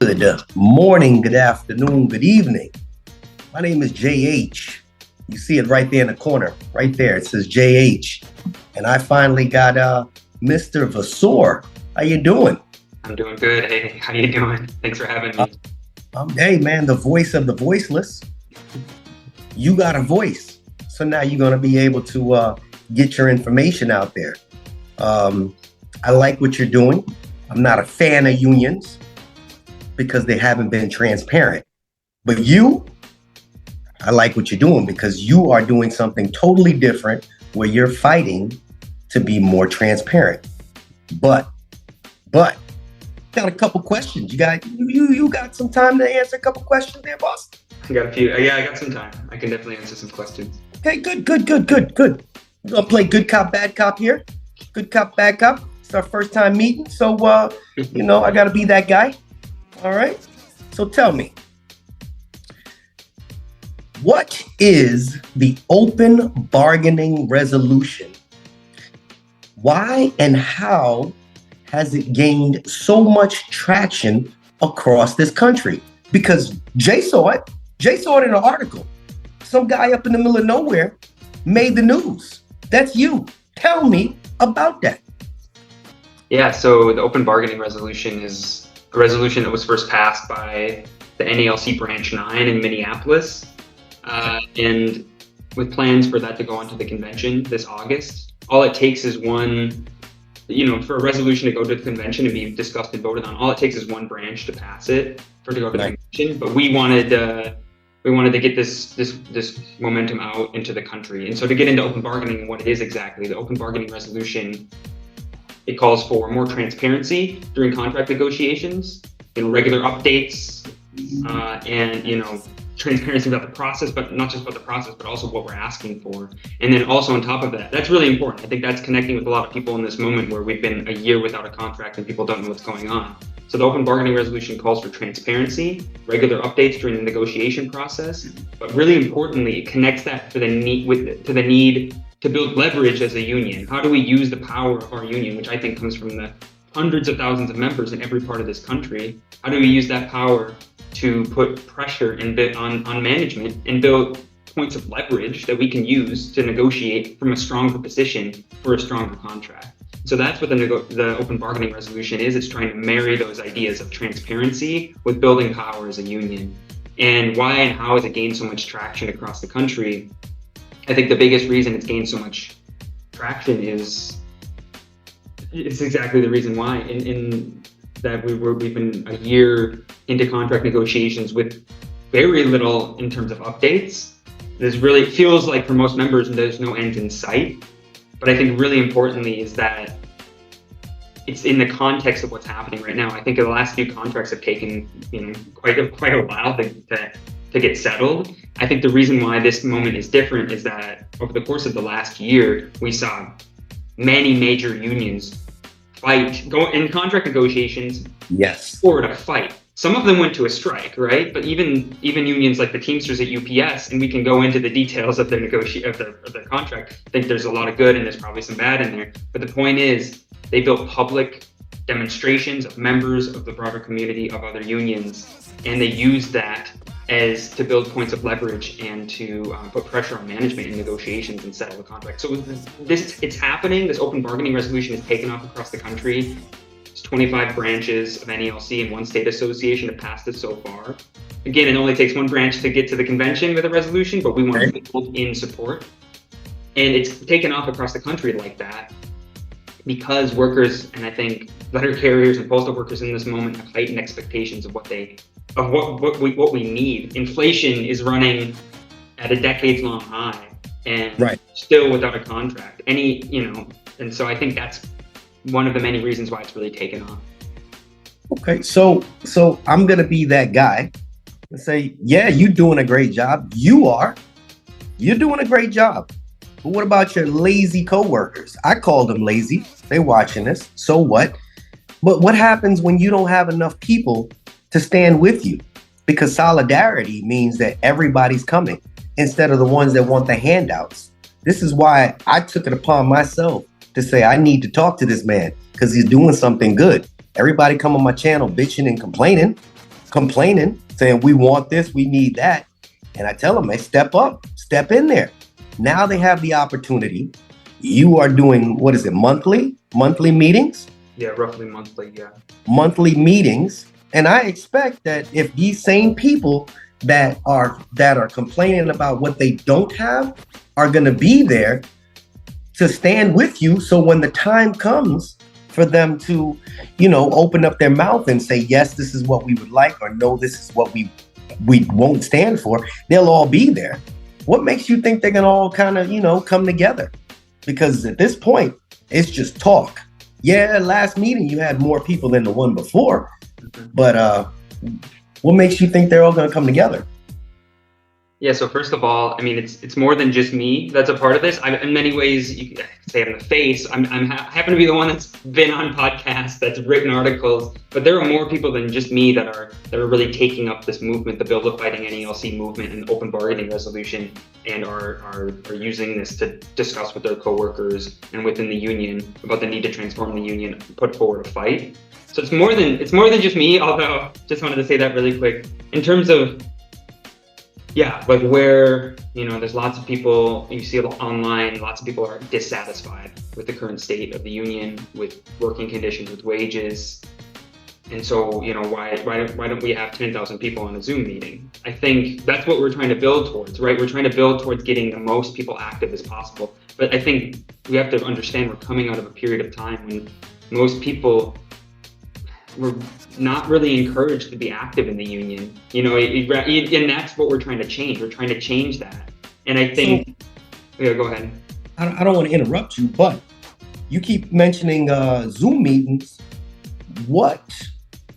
Good morning, good afternoon, good evening. My name is JH. You see it right there in the corner, right there. It says JH. And I finally got Mr. Vassor. How you doing? I'm doing good. Hey, how you doing? Thanks for having me. Hey, man, the voice of the voiceless. You got a voice. So now you're going to be able to get your information out there. I like what you're doing. I'm not a fan of unions because they haven't been transparent. But I like what you're doing because you are doing something totally different where you're fighting to be more transparent. But got a couple questions. You got some time to answer a couple questions there, boss? I got a few. Yeah, I got some time. I can definitely answer some questions. Okay, good. We're gonna play good cop, bad cop here. Good cop, bad cop. It's our first time meeting, so I gotta be that guy. All right. So tell me, what is the open bargaining resolution? Why and how has it gained so much traction across this country? Because Jay saw it in an article. Some guy up in the middle of nowhere made the news. That's you. Tell me about that. Yeah, so the open bargaining resolution is a resolution that was first passed by the NALC Branch 9 in Minneapolis, and with plans for that to go onto the convention this August. All it takes is one, for a resolution to go to the convention and be discussed and voted on, all it takes is one branch to pass it for it to go to the convention. But we wanted to get this momentum out into the country. And so to get into open bargaining and what it is exactly, the open bargaining resolution, it calls for more transparency during contract negotiations, regular updates, and transparency about the process, but not just about the process, but also what we're asking for. And then also on top of that, that's really important. I think that's connecting with a lot of people in this moment where we've been a year without a contract and people don't know what's going on. So the open bargaining resolution calls for transparency, regular updates during the negotiation process, but really importantly, it connects that to the need to build leverage as a union. How do we use the power of our union, which I think comes from the hundreds of thousands of members in every part of this country? How do we use that power to put pressure on management and build points of leverage that we can use to negotiate from a stronger position for a stronger contract? So that's what the open bargaining resolution is. It's trying to marry those ideas of transparency with building power as a union. And why and how has it gained so much traction across the country? I think the biggest reason it's gained so much traction it's exactly the reason why. In that we've been a year into contract negotiations with very little in terms of updates. This really feels like for most members there's no end in sight. But I think really importantly is that it's in the context of what's happening right now. I think the last few contracts have taken quite a while to get settled. I think the reason why this moment is different is that over the course of the last year, we saw many major unions go in contract negotiations. Yes. Forward a fight. Some of them went to a strike, right? But even unions like the Teamsters at UPS, and we can go into the details of their their contract. I think there's a lot of good and there's probably some bad in there. But the point is, they built public demonstrations of members of the broader community of other unions, and they used that to build points of leverage and to put pressure on management in negotiations and settle the contract. So it's happening. This open bargaining resolution is taken off across the country. 25 branches of NALC and one state association have passed it so far. Again, it only takes one branch to get to the convention with a resolution, but we want to build in support. And it's taken off across the country like that because workers, and I think letter carriers and postal workers in this moment, have heightened expectations of what we need. Inflation is running at a decades-long high and still without a contract. And so I think that's one of the many reasons why it's really taken off. Okay, so I'm gonna be that guy and say, yeah, you're doing a great job. You're doing a great job. But what about your lazy coworkers? I call them lazy. They're watching this. So what? But what happens when you don't have enough people to stand with you? Because solidarity means that everybody's coming instead of the ones that want the handouts. This is why I took it upon myself to say I need to talk to this man because he's doing something good. Everybody come on my channel bitching and complaining. complaining, saying we want this, we need that. And I tell them, they step up, step in there. Now they have the opportunity. You are doing, what is it, monthly meetings? Yeah, roughly monthly, yeah. Monthly meetings. And I expect that if these same people that are complaining about what they don't have are going to be there to stand with you, so when the time comes for them to, open up their mouth and say, yes, this is what we would like, or no, this is what we won't stand for, they'll all be there. What makes you think they're going to all kind of, come together? Because at this point, it's just talk. Yeah, last meeting you had more people than the one before, but what makes you think they're all going to come together? Yeah, so first of all, I mean, it's more than just me that's a part of this. In many ways, you could say I'm the face. I happen to be the one that's been on podcasts, that's written articles, but there are more people than just me that are really taking up this movement, the Bill of Fighting NALC movement and open bargaining resolution, and are using this to discuss with their coworkers and within the union about the need to transform the union, put forward a fight. So it's more than just me. Although, just wanted to say that really quick in terms of. Yeah, like where, there's lots of people, you see online, lots of people are dissatisfied with the current state of the union, with working conditions, with wages. And so, why don't we have 10,000 people on a Zoom meeting? I think that's what we're trying to build towards, right? We're trying to build towards getting the most people active as possible. But I think we have to understand we're coming out of a period of time when most people were not really encouraged to be active in the union, and that's what we're trying to change. We're trying to change that. And I think, yeah, go ahead. I don't want to interrupt you, but you keep mentioning Zoom meetings. What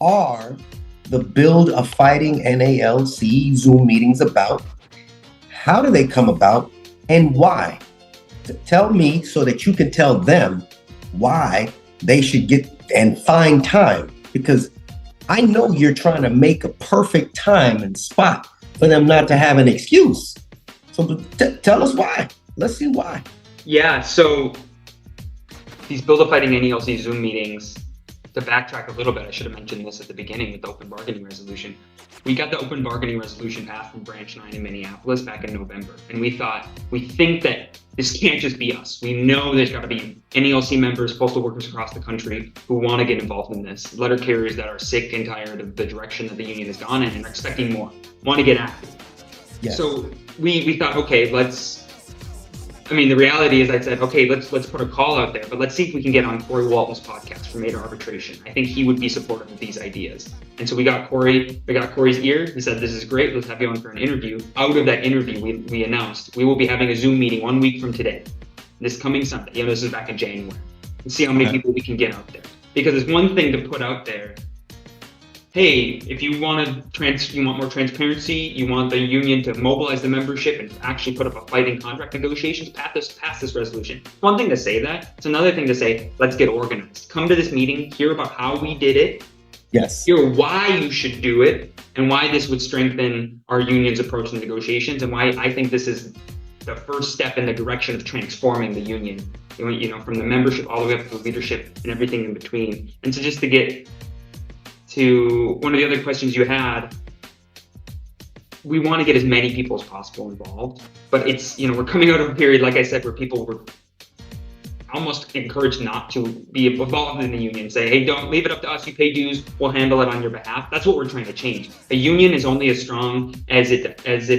are the Build of Fighting NALC Zoom meetings about? How do they come about, and why? Tell me so that you can tell them why they should get and find time. Because I know you're trying to make a perfect time and spot for them not to have an excuse. So tell us why. Let's see why. Yeah, so these Build of Fighting NALC Zoom meetings, to backtrack a little bit, I should have mentioned this at the beginning with the open bargaining resolution. We got the open bargaining resolution passed from Branch 9 in Minneapolis back in November. And we think that this can't just be us. We know there's got to be NALC members, postal workers across the country who want to get involved in this. Letter carriers that are sick and tired of the direction that the union has gone in and are expecting more, want to get active. Yes. So we thought, okay, the reality is I said, okay, let's put a call out there, but let's see if we can get on Corey Walton's podcast for Made Arbitration. I think he would be supportive of these ideas. And so we got Corey's ear. He said, this is great. Let's have you on for an interview. Out of that interview, we announced we will be having a Zoom meeting 1 week from today, this coming Sunday. This is back in January. And see how many people we can get out there. Because it's one thing to put out there, hey, if you want more transparency, you want the union to mobilize the membership and actually put up a fight in contract negotiations, pass this resolution. One thing to say that. It's another thing to say, let's get organized. Come to this meeting, hear about how we did it. Yes. Hear why you should do it and why this would strengthen our union's approach to negotiations and why I think this is the first step in the direction of transforming the union, from the membership all the way up to the leadership and everything in between. And so just to get to one of the other questions you had, we want to get as many people as possible involved, but it's, we're coming out of a period, like I said, where people were almost encouraged not to be involved in the union, say, hey, don't leave it up to us, you pay dues, we'll handle it on your behalf. That's what we're trying to change. A union is only as strong as it has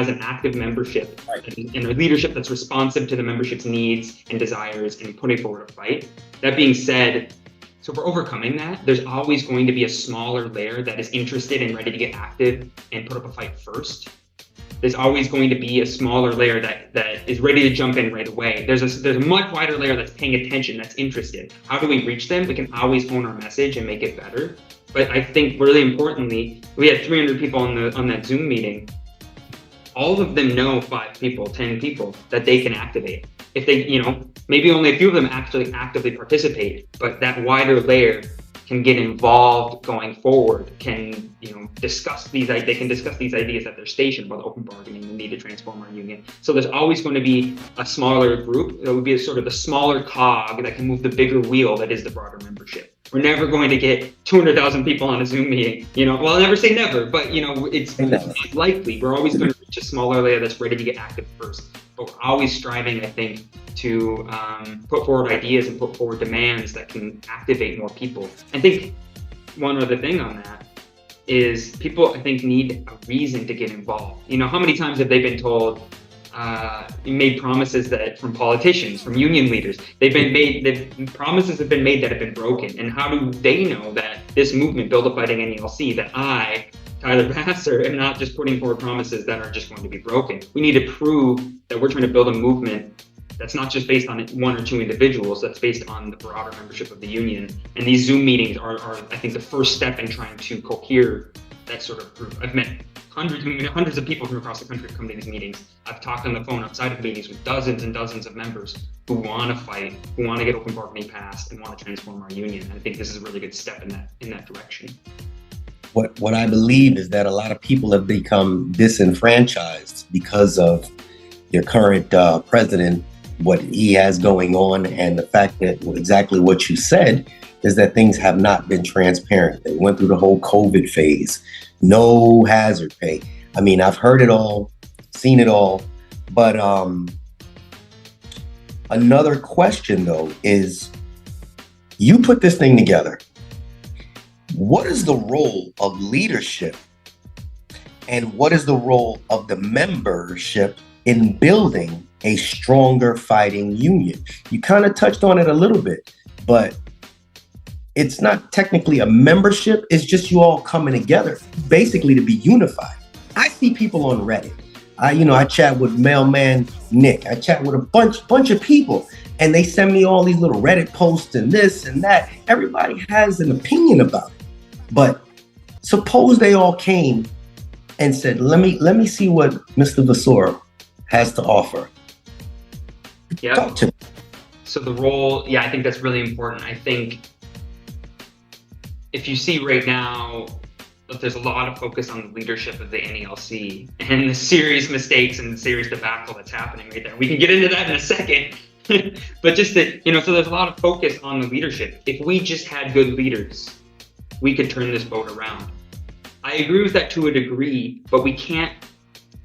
an active membership and a leadership that's responsive to the membership's needs and desires and putting forward a fight. That being said, so we're overcoming that. There's always going to be a smaller layer that is interested and ready to get active and put up a fight first. There's always going to be a smaller layer that is ready to jump in right away. There's a much wider layer that's paying attention, that's interested. How do we reach them? We can always hone our message and make it better. But I think really importantly, we had 300 people on that Zoom meeting. All of them know 5 people, 10 people that they can activate. If they, maybe only a few of them actually actively participate, but that wider layer can get involved going forward, can, discuss these ideas at their station about open bargaining, the need to transform our union. So there's always going to be a smaller group that would be sort of the smaller cog that can move the bigger wheel that is the broader membership. We're never going to get 200,000 people on a Zoom meeting. Well, I'll never say never, but it's not likely. We're always going to reach a smaller layer that's ready to get active first. But we're always striving, I think, to put forward ideas and put forward demands that can activate more people. I think one other thing on that is people, I think, need a reason to get involved. How many times have they been told, made promises that from politicians, from union leaders, promises have been made that have been broken. And how do they know that this movement, Build a Fighting NALC, that I, Tyler Vassor, am not just putting forward promises that are just going to be broken? We need to prove that we're trying to build a movement that's not just based on one or two individuals, that's based on the broader membership of the union. And these Zoom meetings are I think, the first step in trying to cohere that sort of group. I've met hundreds of people from across the country come to these meetings. I've talked on the phone outside of meetings with dozens and dozens of members who want to fight, who want to get open bargaining passed, and want to transform our union. And I think this is a really good step in that direction. What I believe is that a lot of people have become disenfranchised because of your current president, what he has going on, and the fact that exactly what you said is that things have not been transparent. They went through the whole COVID phase, no hazard pay. I mean, I've heard it all, seen it all, but another question though is, you put this thing together. What is the role of leadership and what is the role of the membership in building a stronger fighting union? You kind of touched on it a little bit, but it's not technically a membership. It's just you all coming together, basically to be unified. I see people on Reddit. I chat with Mailman Nick. I chat with a bunch of people, and they send me all these little Reddit posts and this and that. Everybody has an opinion about it. But suppose they all came and said, let me see what Mr. Vassor has to offer. Yeah. Talk to me. So the role, I think that's really important. I think if you see right now, there's a lot of focus on the leadership of the NALC and the serious mistakes and the serious debacle that's happening right there. We can get into that in a second. But just that, so there's a lot of focus on the leadership. If we just had good leaders, we could turn this boat around. I agree with that to a degree, but we can't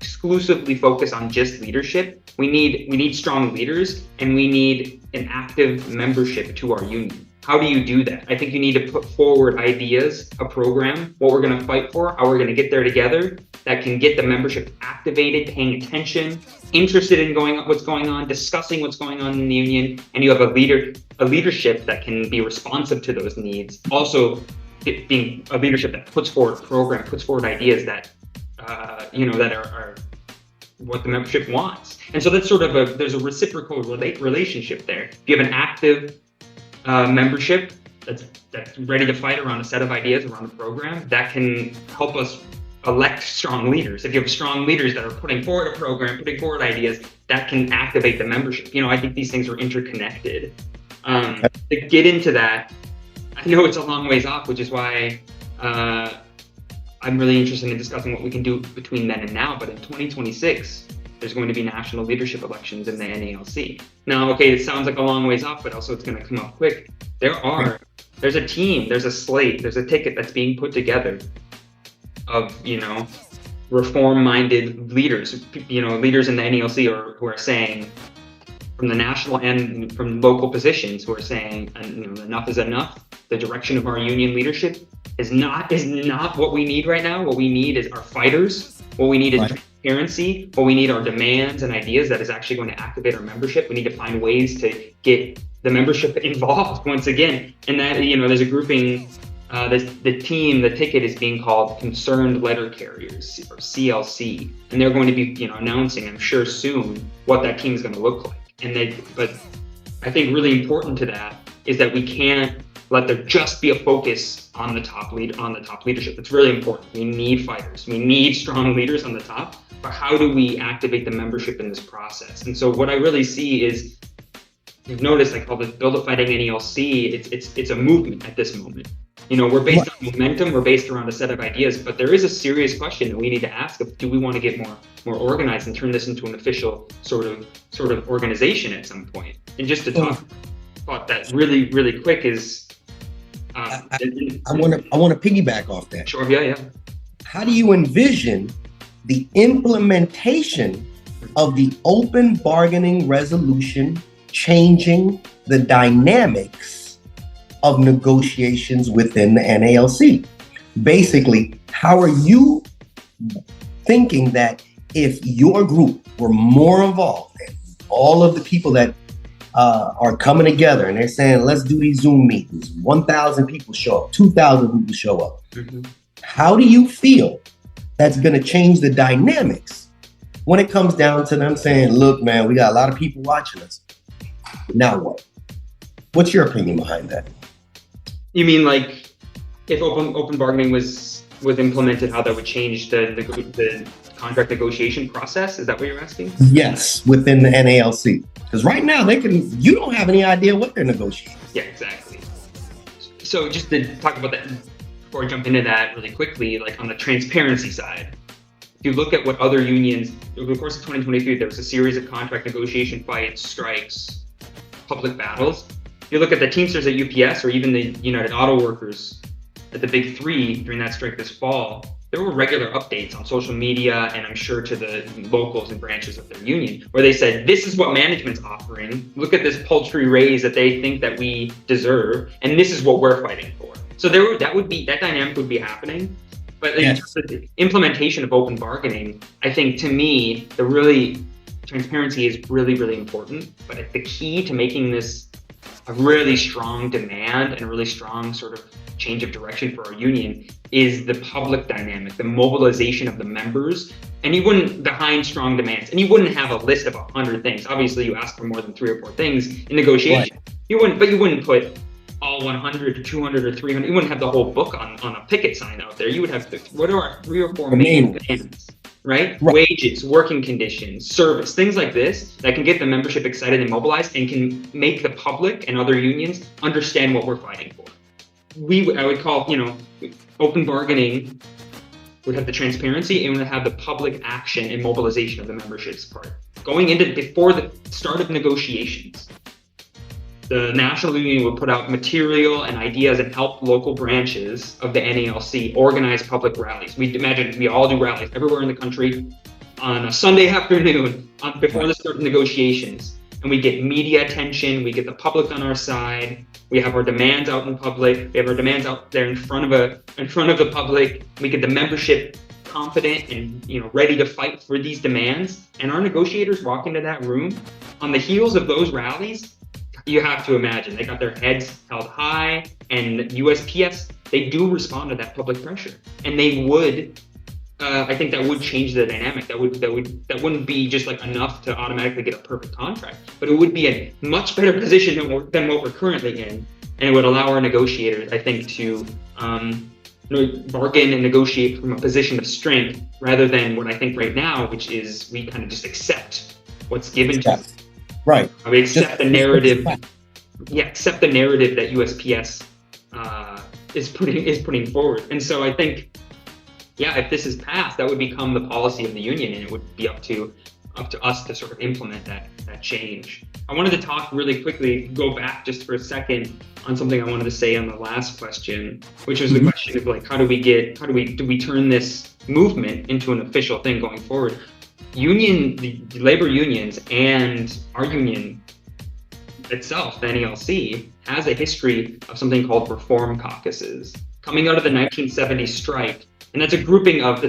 exclusively focus on just leadership. We need strong leaders, and we need an active membership to our union. How do you do that? I think you need to put forward ideas, a program, what we're going to fight for, how we're going to get there together, that can get the membership activated, paying attention, interested in what's going on, discussing what's going on in the union, and you have a leadership that can be responsive to those needs. Also, being a leadership that puts forward a program, puts forward ideas that that are what the membership wants. And so that's sort of there's a reciprocal relationship there. If you have an active membership that's ready to fight around a set of ideas around the program, that can help us elect strong leaders. If you have strong leaders that are putting forward a program, putting forward ideas, that can activate the membership. I think these things are interconnected. To get into that, I know it's a long ways off, which is why I'm really interested in discussing what we can do between then and now. But in 2026, there's going to be national leadership elections in the NALC. Now, okay, it sounds like a long ways off, but also it's going to come up quick. There's a team, there's a slate, there's a ticket that's being put together of, reform-minded leaders, leaders in the NALC who are saying, from the national and from local positions, who are saying, enough is enough. The direction of our union leadership is not what we need right now. What we need is our fighters. What we need is transparency. What we need are demands and ideas that is actually going to activate our membership. We need to find ways to get the membership involved once again. And that, there's a grouping, the ticket is being called Concerned Letter Carriers, or CLC. And they're going to be, announcing, I'm sure soon, what that team is going to look like. But I think really important to that is that we can't let there just be a focus on the top leadership. It's really important. We need fighters. We need strong leaders on the top. But how do we activate the membership in this process? And so what I really see is, you've noticed, I call this Build a Fighting NALC. It's a movement at this moment. We're based on momentum. We're based around a set of ideas. But there is a serious question that we need to ask of: do we want to get more organized and turn this into an official sort of organization at some point? And just to talk about that really, really quick is, I want to piggyback off that. Sure. Yeah. How do you envision the implementation of the open bargaining resolution changing the dynamics of negotiations within the NALC? Basically, how are you thinking that if your group were more involved, and all of the people that are coming together and they're saying, let's do these Zoom meetings, 1,000 people show up, 2,000 people show up. Mm-hmm. How do you feel that's going to change the dynamics when it comes down to them saying, look, man, we got a lot of people watching us. Now what? What's your opinion behind that? You mean like if open bargaining was implemented, how that would change the contract negotiation process? Is that what you're asking? Yes, within the NALC. Because right now you don't have any idea what they're negotiating. Yeah, exactly. So just to talk about that before I jump into that really quickly, like on the transparency side, if you look at what other unions, over the course of 2023, there was a series of contract negotiation fights, strikes, public battles. If you look at the Teamsters at UPS or even the United Auto Workers at the Big Three during that strike this fall, there were regular updates on social media and I'm sure to the locals and branches of their union where they said, this is what management's offering. Look at this paltry raise that they think that we deserve. And this is what we're fighting for. So that dynamic would be happening. But in terms of the implementation of open bargaining, I think to me, transparency is really, really important. But the key to making this a really strong demand and a really strong sort of change of direction for our union is the public dynamic, the mobilization of the members. And you wouldn't, behind strong demands, and you wouldn't have a list of 100 things. Obviously, you ask for more than 3 or 4 things in negotiation. Right. You wouldn't put all 100 or 200 or 300. You wouldn't have the whole book on a picket sign out there. You would have what are our 3 or 4 main demands, right? Wages, working conditions, service, things like this that can get the membership excited and mobilized and can make the public and other unions understand what we're fighting for. I would call, open bargaining would have the transparency and would have the public action and mobilization of the membership's part. Before the start of negotiations, the National Union would put out material and ideas and help local branches of the NALC organize public rallies. We all do rallies everywhere in the country on a Sunday afternoon before the start of negotiations. And we get media attention, we get the public on our side, we have our demands out in public, we have our demands out there in front of the public, we get the membership confident and ready to fight for these demands. And our negotiators walk into that room on the heels of those rallies. You have to imagine they got their heads held high, and USPS, they do respond to that public pressure, and they would. I think that would change the dynamic. That wouldn't be just like enough to automatically get a perfect contract, but it would be a much better position than what we're currently in, and it would allow our negotiators, I think, to bargain and negotiate from a position of strength rather than what I think right now, which is we kind of just accept what's given to us. Right. We accept the narrative. Yeah, accept the narrative that USPS is putting forward. And so I think, if this is passed, that would become the policy of the union, and it would be up to us to sort of implement that change. I wanted to talk really quickly, go back just for a second on something I wanted to say on the last question, which was the question of like, do we turn this movement into an official thing going forward? The labor unions and our union itself, the NALC, has a history of something called reform caucuses. Coming out of the 1970 strike, and that's a grouping of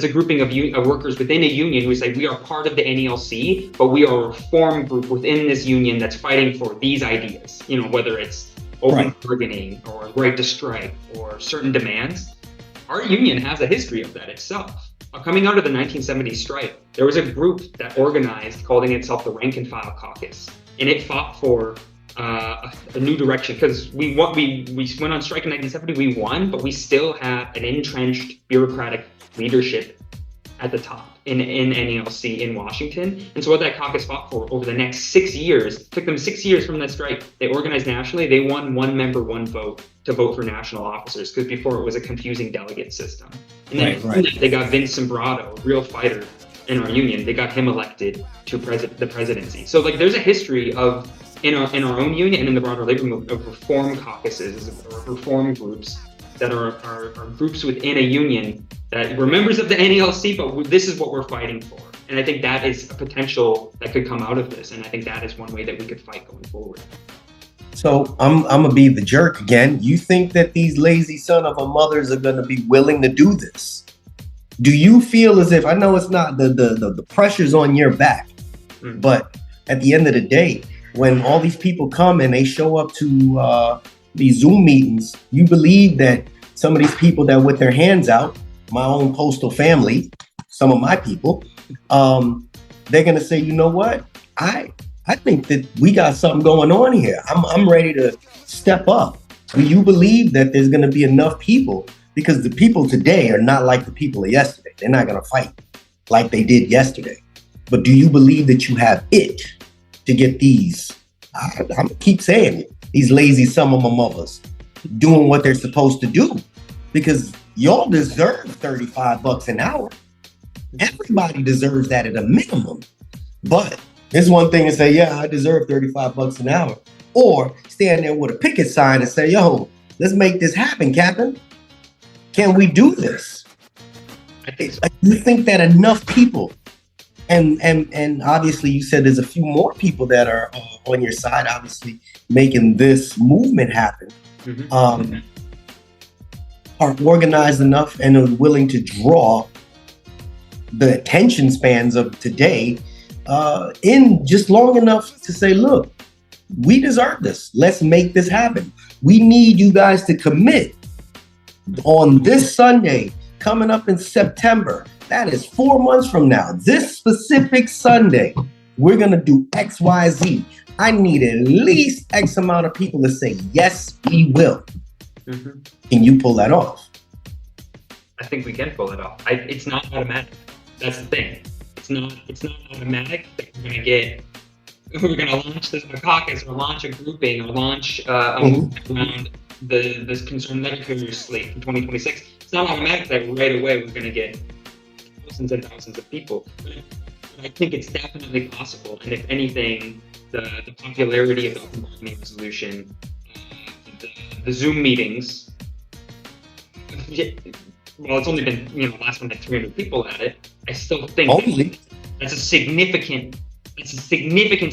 workers within a union who say we are part of the NALC, but we are a reform group within this union that's fighting for these ideas. Whether it's open bargaining or right to strike or certain demands. Our union has a history of that itself. Coming out of the 1970 strike, there was a group that organized, calling itself the Rank and File Caucus, and it fought for a new direction because we went on strike in 1970. We won, but we still had an entrenched bureaucratic leadership at the top in NALC in Washington. And so what that caucus fought for over the next 6 years, it took them 6 years from that strike. They organized nationally. They won one member, one vote to vote for national officers, because before it was a confusing delegate system. And then they got Vince Sombrado, a real fighter in our union. They got him elected to the presidency. So there's a history of in our own union and in the broader labor movement of reform caucuses or reform groups that are groups within a union that we're members of the NALC, but this is what we're fighting for. And I think that is a potential that could come out of this. And I think that is one way that we could fight going forward. So I'm gonna be the jerk again. You think that these lazy son of a mothers are gonna be willing to do this? Do you feel as if, I know it's not the pressure's on your back, but at the end of the day, when all these people come and they show up to these Zoom meetings, you believe that some of these people that with their hands out, my own postal family, some of my people, they're gonna say, you know what? I think that we got something going on here. I'm ready to step up. Do you believe that there's gonna be enough people? Because the people today are not like the people of yesterday. They're not gonna fight like they did yesterday. But do you believe that you have it to get these, I'm gonna keep saying it, these lazy son of a mothers doing what they're supposed to do? Because y'all deserve $35 an hour. Everybody deserves that at a minimum. But it's one thing to say, yeah, I deserve $35 an hour. Or stand there with a picket sign and say, yo, let's make this happen, Captain. Can we do this? I think so. You think that enough people, and obviously you said there's a few more people that are on your side, obviously making this movement happen, are organized enough and are willing to draw the attention spans of today in just long enough to say, look, we deserve this. Let's make this happen. We need you guys to commit on this Sunday coming up in September. That is 4 months from now. This specific Sunday, we're going to do X, Y, Z. I need at least X amount of people to say, yes, we will. Can you pull that off? I think we can pull it off. It's not automatic. That's the thing. It's not automatic that we're gonna launch this caucus or launch a grouping or launch a movement around this concerned letter carrier slate in 2026. It's not automatic that right away we're gonna get thousands and thousands of people. But I think it's definitely possible. And if anything, the popularity of the open bargaining resolution, the Zoom meetings, well, it's only been, last one had 300 people at it. I still think that's a significant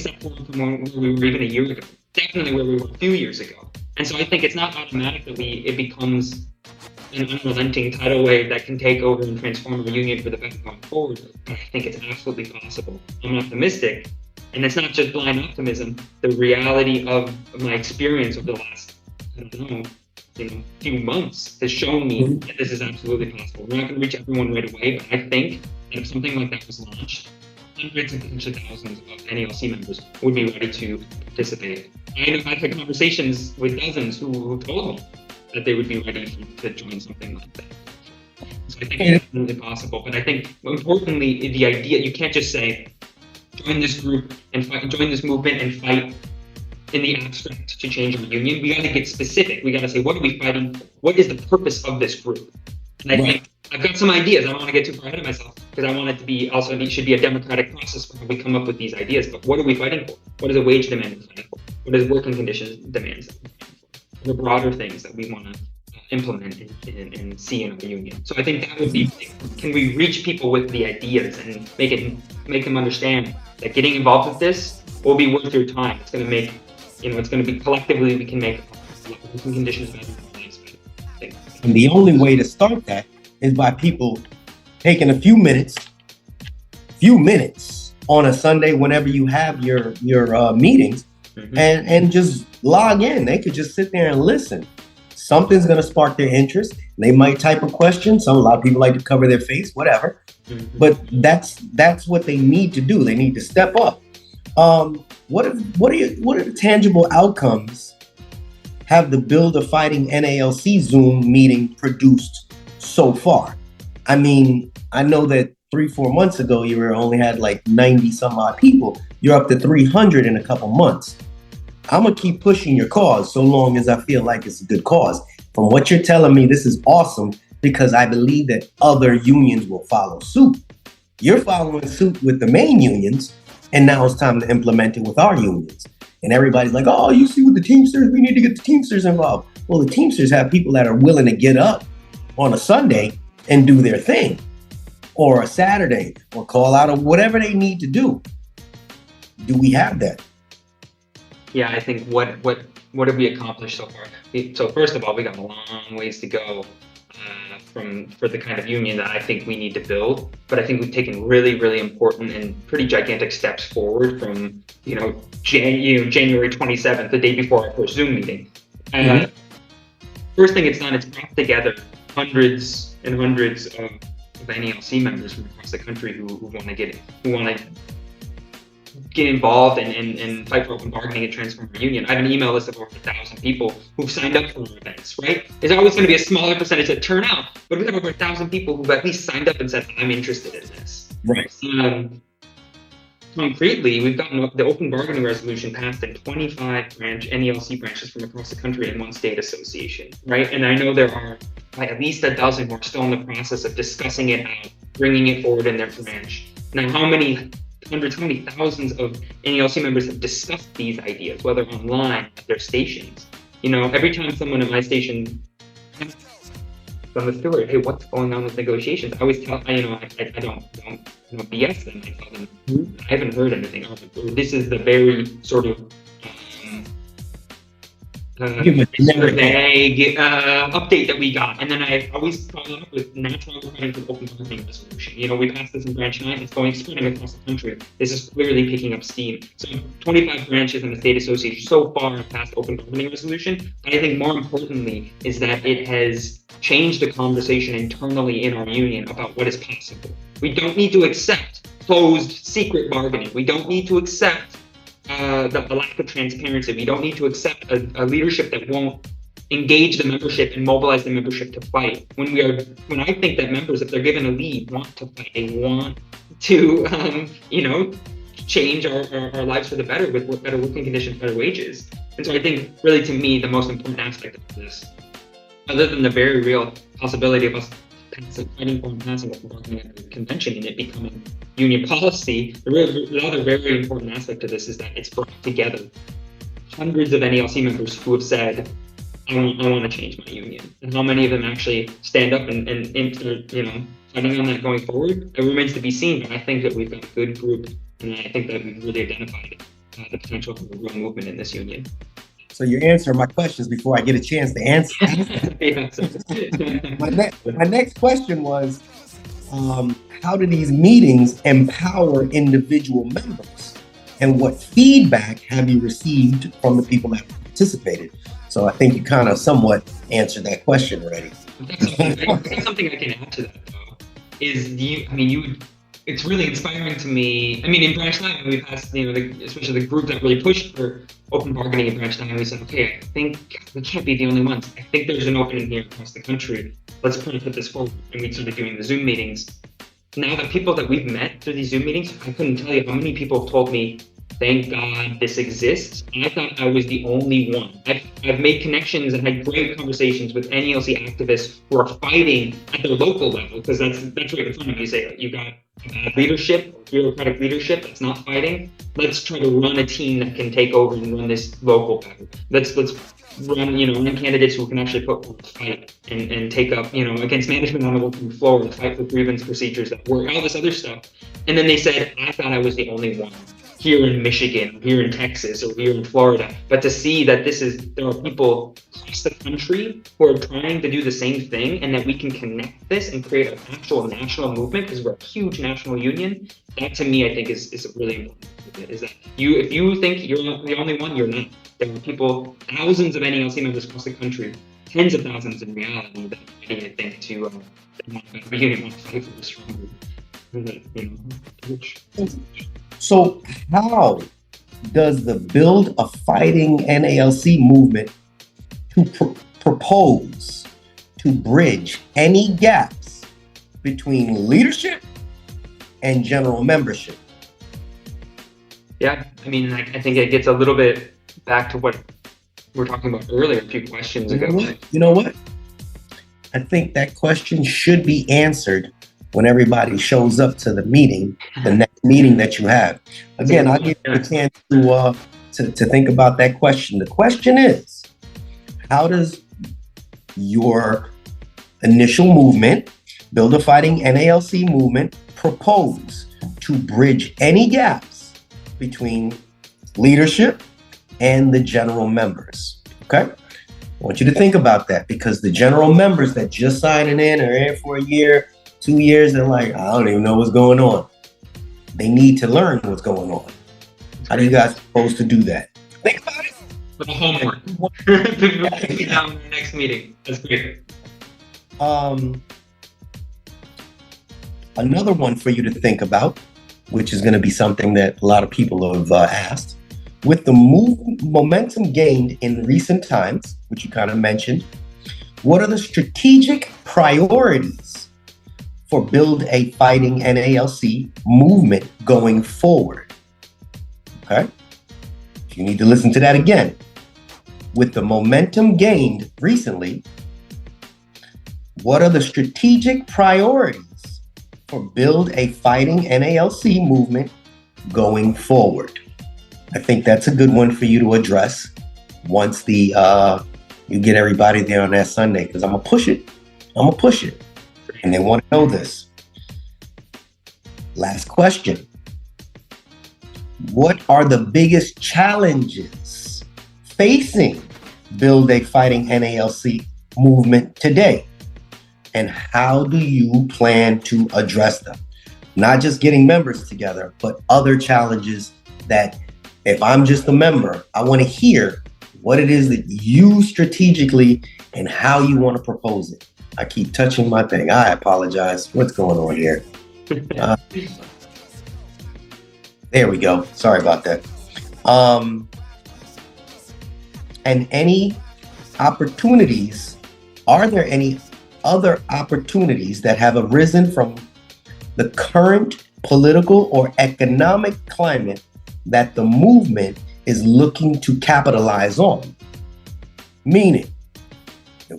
step forward from where we were even a year ago. Definitely where we were a few years ago. And so I think it's not automatic that it becomes an unrelenting tidal wave that can take over and transform our union for the better going forward. But I think it's absolutely possible. I'm optimistic. And it's not just blind optimism. The reality of my experience over the last, few months has shown me that this is absolutely possible. We're not going to reach everyone right away, but I think that if something like that was launched, hundreds and potentially thousands of NALC members would be ready to participate. I've had conversations with dozens who told me that they would be ready to join something like that. So I think it's definitely possible. But I think, importantly, the idea, you can't just say, join this group and fight, join this movement and fight in the abstract to change our union. We got to get specific. We got to say, what are we fighting for? What is the purpose of this group? And I think I've got some ideas. I don't want to get too far ahead of myself because I want it to be also, it should be a democratic process where we come up with these ideas. But what are we fighting for? What is a wage demand we're fighting for? What is working conditions demands? The broader things that we want to implement and see in our union. So I think that would be, can we reach people with the ideas and make them understand that getting involved with this will be worth your time. It's going to make, it's going to be collectively, we can make working conditions better. And the only way to start that is by people taking a few minutes on a Sunday whenever you have your meetings and just log in. They could just sit there and listen. Something's going to spark their interest. They might type a question. A lot of people like to cover their face, whatever. But that's what they need to do. They need to step up. What are the tangible outcomes have the Build a Fighting NALC Zoom meeting produced so far? I mean, I know that 3-4 months ago, you only had like 90 some odd people. You're up to 300 in a couple months. I'm gonna keep pushing your cause so long as I feel like it's a good cause. From what you're telling me, this is awesome because I believe that other unions will follow suit. You're following suit with the main unions, and now it's time to implement it with our unions. And everybody's like, oh, you see with the Teamsters, we need to get the Teamsters involved. Well, the Teamsters have people that are willing to get up on a Sunday and do their thing, or a Saturday, or call out, or whatever they need to do. Do we have that? Yeah, I think what have we accomplished so far? So first of all, we got a long ways to go for the kind of union that I think we need to build. But I think we've taken really, really important and pretty gigantic steps forward from January 27th, the day before our first Zoom meeting. First thing it's done, it's brought together hundreds and hundreds of NALC members from across the country who want to get involved and fight for open bargaining and transform our union. I have an email list of over 1,000 people who've signed up for our events, right? There's always going to be a smaller percentage that turn out, but we have over 1,000 people who've at least signed up and said, I'm interested in this. Right. Concretely, we've gotten the open bargaining resolution passed in 25 NALC branches from across the country in one state association, right? And I know there are at least a dozen who are still in the process of discussing it out, bringing it forward in their branch. Now, how many hundreds, how many thousands of NALC members have discussed these ideas, whether online at their stations? Every time someone at my station on the story, hey, what's going on with negotiations? I always tell, I don't BS them. I tell them, I haven't heard anything. Or this is the very sort of vague update that we got. And then I always follow up with natural requirement for open bargaining resolution. We passed this in branch 9. It's spreading across the country. This is clearly picking up steam. So 25 branches in the state association so far have passed open bargaining resolution. But I think more importantly is that it has changed the conversation internally in our union about what is possible. We don't need to accept closed secret bargaining. We don't need to accept the lack of transparency. We don't need to accept a leadership that won't engage the membership and mobilize the membership to fight. When I think that members, if they're given a lead, want to fight, they want to, change our lives for the better with better working conditions, better wages. And so I think really to me, the most important aspect of this, other than the very real possibility of us fighting for and passing a bargaining convention and it becoming union policy, the other very important aspect of this is that it's brought together hundreds of NALC members who have said, I want to change my union. And how many of them actually stand up and fighting on that going forward, it remains to be seen. But I think that we've got a good group, and I think that we've really identified the potential for a real movement in this union. So you're answering my questions before I get a chance to answer. My next question was, how do these meetings empower individual members? And what feedback have you received from the people that participated? So I think you kind of somewhat answered that question already. That's something I can add to that, though, is it's really inspiring to me. In branch 9, we passed, especially the group that really pushed for open bargaining in branch 9, we said, okay, I think we can't be the only ones. I think there's an opening here across the country. Let's put this forward. And we started doing the Zoom meetings. Now the people that we've met through these Zoom meetings, I couldn't tell you how many people have told me, thank God this exists. And I thought I was the only one. I've made connections and had great conversations with NALC activists who are fighting at their local level, because that's right in front of you. Say, you got leadership, bureaucratic leadership that's not fighting. Let's try to run a team that can take over and run this local battle. Let's run candidates who can actually put forward fight and take up against management on the working floor and fight for grievance procedures that work, all this other stuff. And then they said, I thought I was the only one here in Michigan, here in Texas, or here in Florida. But to see that there are people across the country who are trying to do the same thing, and that we can connect this and create an actual national movement, because we're a huge national union, that to me I think is really important. Is that if you think you're the only one, you're not. There are people, thousands of NALC members across the country, tens of thousands in reality, that I think to want to fight for this stronger. So how does the Build a Fighting NALC movement to propose to bridge any gaps between leadership and general membership? Yeah, I think it gets a little bit back to what we were talking about earlier, a few questions ago. You know what? I think that question should be answered when everybody shows up to the meeting, the next meeting that you have. Again, I'll give you a chance to think about that question. The question is, how does your initial movement, Build a Fighting NALC movement, propose to bridge any gaps between leadership and the general members? Okay? I want you to think about that, because the general members that just signing in are in for a year, 2 years, they're like, I don't even know what's going on. They need to learn what's going on. How do you guys propose to do that? Think about it. Little homework. Down in the next meeting. That's great. Another one for you to think about, which is going to be something that a lot of people have asked. With the momentum gained in recent times, which you kind of mentioned, what are the strategic priorities for Build a Fighting NALC movement going forward? Okay? You need to listen to that again. With the momentum gained recently, what are the strategic priorities for Build a Fighting NALC movement going forward? I think that's a good one for you to address once you get everybody there on that Sunday, because I'm gonna push it. And they want to know this. Last question. What are the biggest challenges facing Build a Fighting NALC movement today? And how do you plan to address them? Not just getting members together, but other challenges that, if I'm just a member, I want to hear what it is that you strategically and how you want to propose it. I keep touching my thing. I apologize. What's going on here? There we go. Sorry about that. And any opportunities, are there any other opportunities that have arisen from the current political or economic climate that the movement is looking to capitalize on? Meaning,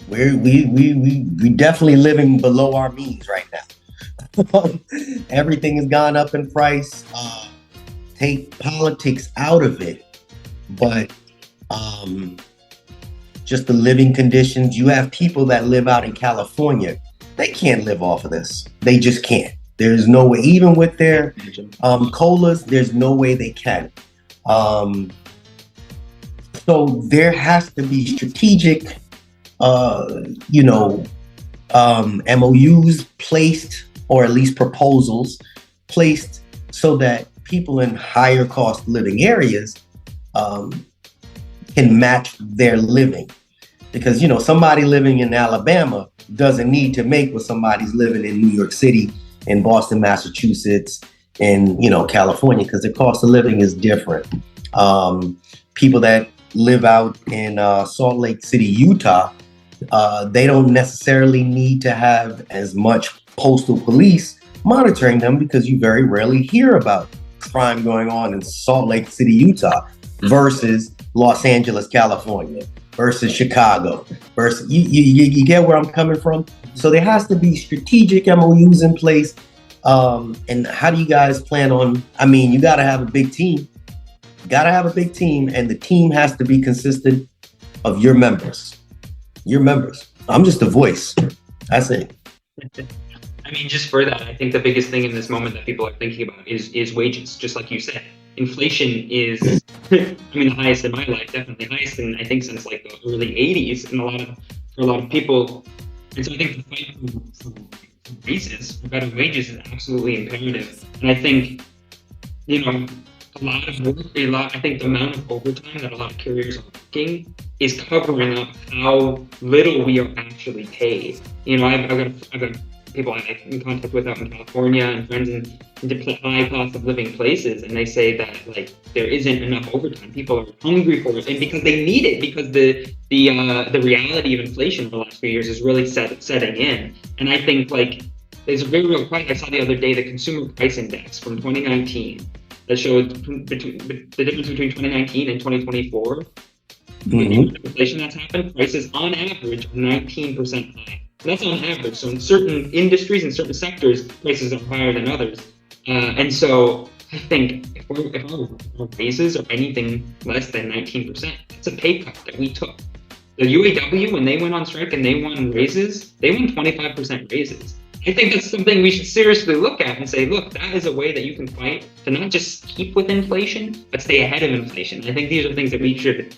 we definitely living below our means right now. Everything has gone up in price. Take politics out of it, but just the living conditions. You have people that live out in California. They can't live off of this. They just can't. There's no way, even with their colas, there's no way they can. So there has to be strategic, MOUs placed, or at least proposals placed, so that people in higher cost living areas can match their living. Because, somebody living in Alabama doesn't need to make what somebody's living in New York City, in Boston, Massachusetts, and, California, because the cost of living is different. People that live out in Salt Lake City, Utah, they don't necessarily need to have as much postal police monitoring them, because you very rarely hear about crime going on in Salt Lake City, Utah, versus Los Angeles, California, versus Chicago, versus you get where I'm coming from. So there has to be strategic MOUs in place. And how do you guys plan on? You got to have a big team. And the team has to be consistent of your members. I'm just a voice. That's it. Just for that, I think the biggest thing in this moment that people are thinking about is wages. Just like you said, inflation is, the highest in my life, definitely highest in, I think, since like the early 80s, and for a lot of people. And so I think the fight for raises, for better wages, is absolutely imperative. And I think, I think the amount of overtime that a lot of carriers are working is covering up how little we are actually paid. I've got people I'm in contact with out in California, and friends in high cost of living places, and they say that there isn't enough overtime. People are hungry for it, and because they need it, because the reality of inflation over the last few years is really setting in. And I think there's a very real question. I saw the other day the Consumer Price Index from 2019 that showed the difference between 2019 and 2024. Mm-hmm. The inflation that's happened, prices on average are 19% higher. That's on average. So in certain industries and certain sectors, prices are higher than others. And so I think if if our raises are anything less than 19%, it's a pay cut that we took. The UAW, when they went on strike and they won raises, they won 25% raises. I think that's something we should seriously look at and say, look, that is a way that you can fight to not just keep with inflation, but stay ahead of inflation. I think these are things that we should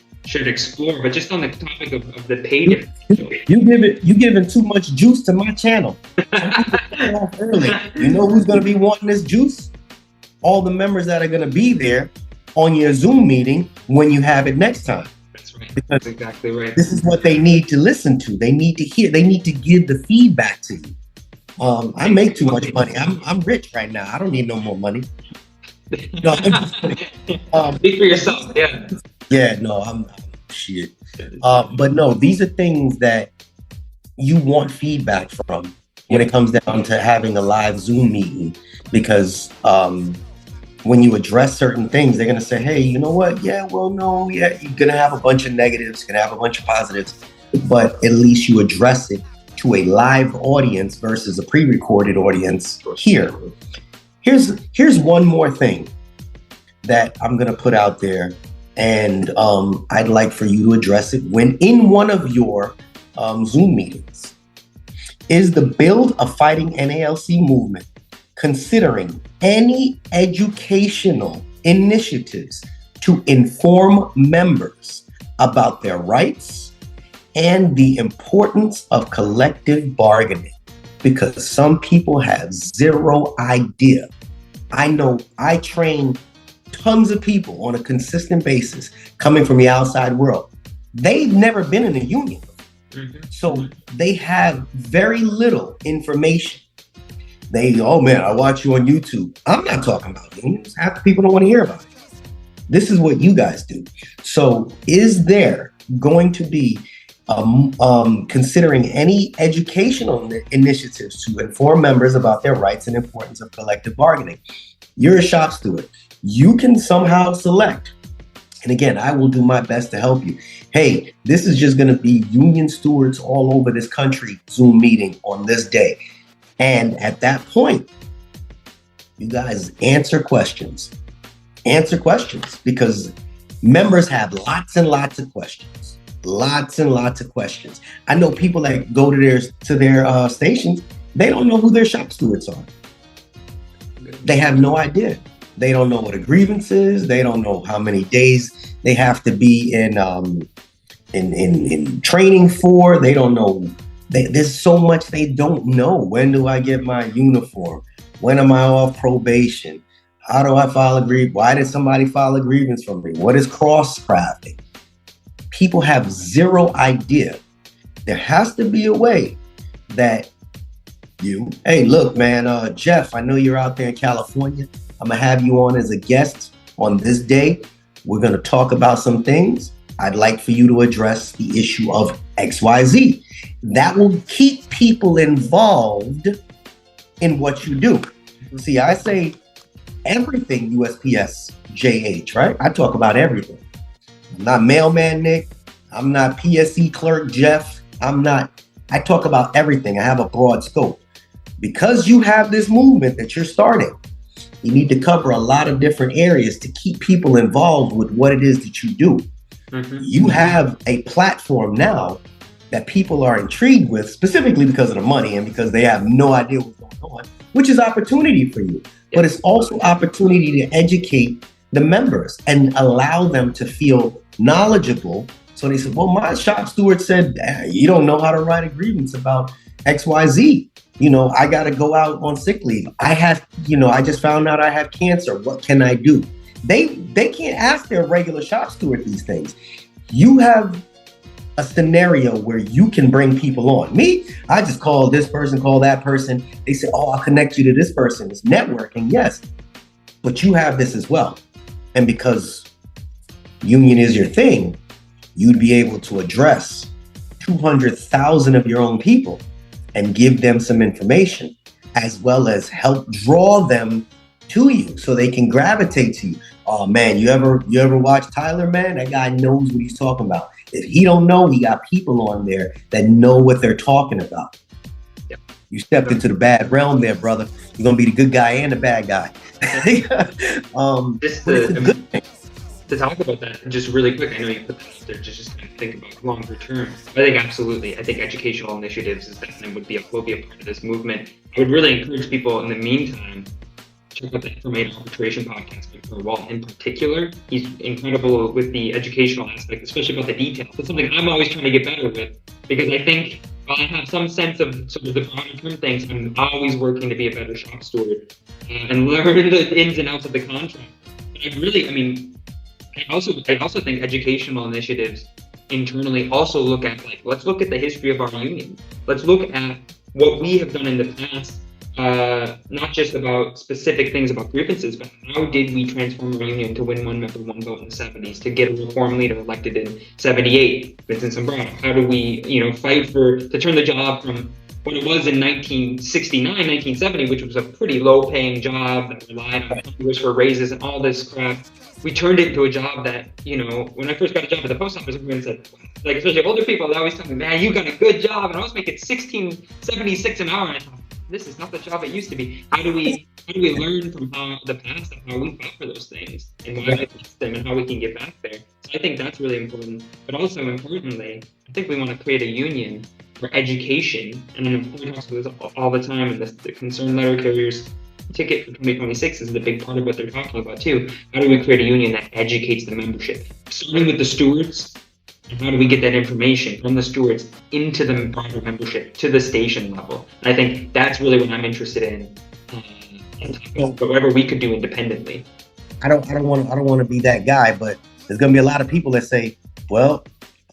explore. But just on the topic of the pay difference, you giving too much juice to my channel. Early. You know who's going to be wanting this juice? All the members that are going to be there on your Zoom meeting when you have it next time. That's right. That's exactly right. This is what they need to listen to. They need to hear. They need to give the feedback to you. I make too much money. I'm rich right now. I don't need no more money. No, I'm just kidding. Speak for yourself. Yeah. Yeah. No, I'm shit. But no, these are things that you want feedback from when it comes down to having a live Zoom meeting, because when you address certain things, they're gonna say, "Hey, you know what? Yeah, well, no, yeah, you're gonna have a bunch of negatives, you're gonna have a bunch of positives, but at least you address it to a live audience versus a pre-recorded audience here." Here's one more thing that I'm gonna put out there, and I'd like for you to address it when in one of your Zoom meetings. Is the Build a Fighting NALC movement considering any educational initiatives to inform members about their rights and the importance of collective bargaining? Because some people have zero idea. I know I train tons of people on a consistent basis coming from the outside world. They've never been in a union. So they have very little information. Oh man, I watch you on YouTube. I'm not talking about unions. Half the people don't want to hear about it. This is what you guys do. So is there going to be considering any educational initiatives to inform members about their rights and importance of collective bargaining? You're a shop steward. You can somehow select. And again, I will do my best to help you. Hey, this is just going to be union stewards all over this country Zoom meeting on this day. And at that point, you guys answer questions. Answer questions, because members have lots and lots of questions. Lots and lots of questions. I know people that go to their stations, they don't know who their shop stewards are. They have no idea. They don't know what a grievance is. They don't know how many days they have to be in training for. They don't know. There's so much they don't know. When do I get my uniform? When am I off probation? How do I file a grievance? Why did somebody file a grievance from me? What is cross-crafting? People have zero idea. There has to be a way that hey, look, man, Jeff, I know you're out there in California. I'm gonna have you on as a guest on this day. We're gonna talk about some things. I'd like for you to address the issue of XYZ. That will keep people involved in what you do. See, I say everything USPS JH, right? I talk about everything. I'm not mailman Nick. I'm not PSE clerk Jeff. I talk about everything. I have a broad scope. Because you have this movement that you're starting, you need to cover a lot of different areas to keep people involved with what it is that you do. You have a platform now that people are intrigued with, specifically because of the money and because they have no idea what's going on, which is opportunity for you. But it's also opportunity to educate the members and allow them to feel knowledgeable. So they said, well, my shop steward said, you don't know how to write a grievance about XYZ. I got to go out on sick leave. I just found out I have cancer. What can I do? They can't ask their regular shop steward these things. You have a scenario where you can bring people on. Me, I just call this person, call that person. They say, oh, I'll connect you to this person. It's networking, yes. But you have this as well. And because union is your thing, you'd be able to address 200,000 of your own people and give them some information, as well as help draw them to you so they can gravitate to you. Oh man, you ever watch Tyler, man? That guy knows what he's talking about. If he don't know, he got people on there that know what they're talking about. Yep. You stepped into the bad realm there, brother. You're gonna be the good guy and the bad guy. Just but it's a good thing. to talk about that just really quick, I know you put that out there just kind of think about longer term. I think absolutely. I think educational initiatives is definitely will be a part of this movement. I would really encourage people in the meantime, check out the Information Arbitration podcast for Walt in particular. He's incredible with the educational aspect, especially about the details. It's something I'm always trying to get better with, because I think while I have some sense of sort of the broader term things, I'm always working to be a better shop steward and learn the ins and outs of the contract. But I also think educational initiatives internally also look at, like, let's look at the history of our union. Let's look at what we have done in the past, not just about specific things about grievances, but how did we transform our union to win one member, one vote in the 70s, to get a reform leader elected in 78, Vincent Zambrano? How do we, fight to turn the job from what it was in 1969, 1970, which was a pretty low-paying job that relied on Congress for raises and all this crap. We turned it into a job that, when I first got a job at the post office, everyone said, like, especially older people, they always tell me, man, you got a good job. And I was making $16.76 an hour. And I thought, this is not the job it used to be. How do we learn from the past and how we fought for those things and why we lost them and how we can get back there? So I think that's really important. But also importantly, I think we want to create a union for education. And an employee talks about this all the time, and the concerned letter carriers ticket for 2026 is a big part of what they're talking about too. How do we create a union that educates the membership? Starting with the stewards, and how do we get that information from the stewards into the broader membership to the station level? And I think that's really what I'm interested in. Whatever we could do independently. I don't want to be that guy, but there's going to be a lot of people that say, well,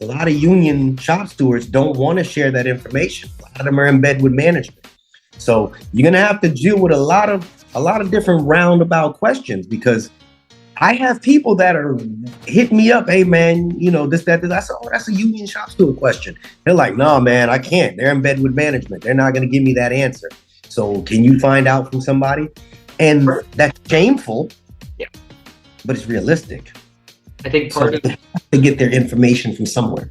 a lot of union shop stewards don't want to share that information. A lot of them are in bed with management. So you're going to have to deal with a lot of different roundabout questions, because I have people that are hitting me up. Hey man, this, that, this. I said, oh, that's a union shop steward question. They're like, no, man, I can't. They're in bed with management. They're not going to give me that answer. So can you find out from somebody? And that's shameful, yeah, but it's realistic. I think part of they have to get their information from somewhere.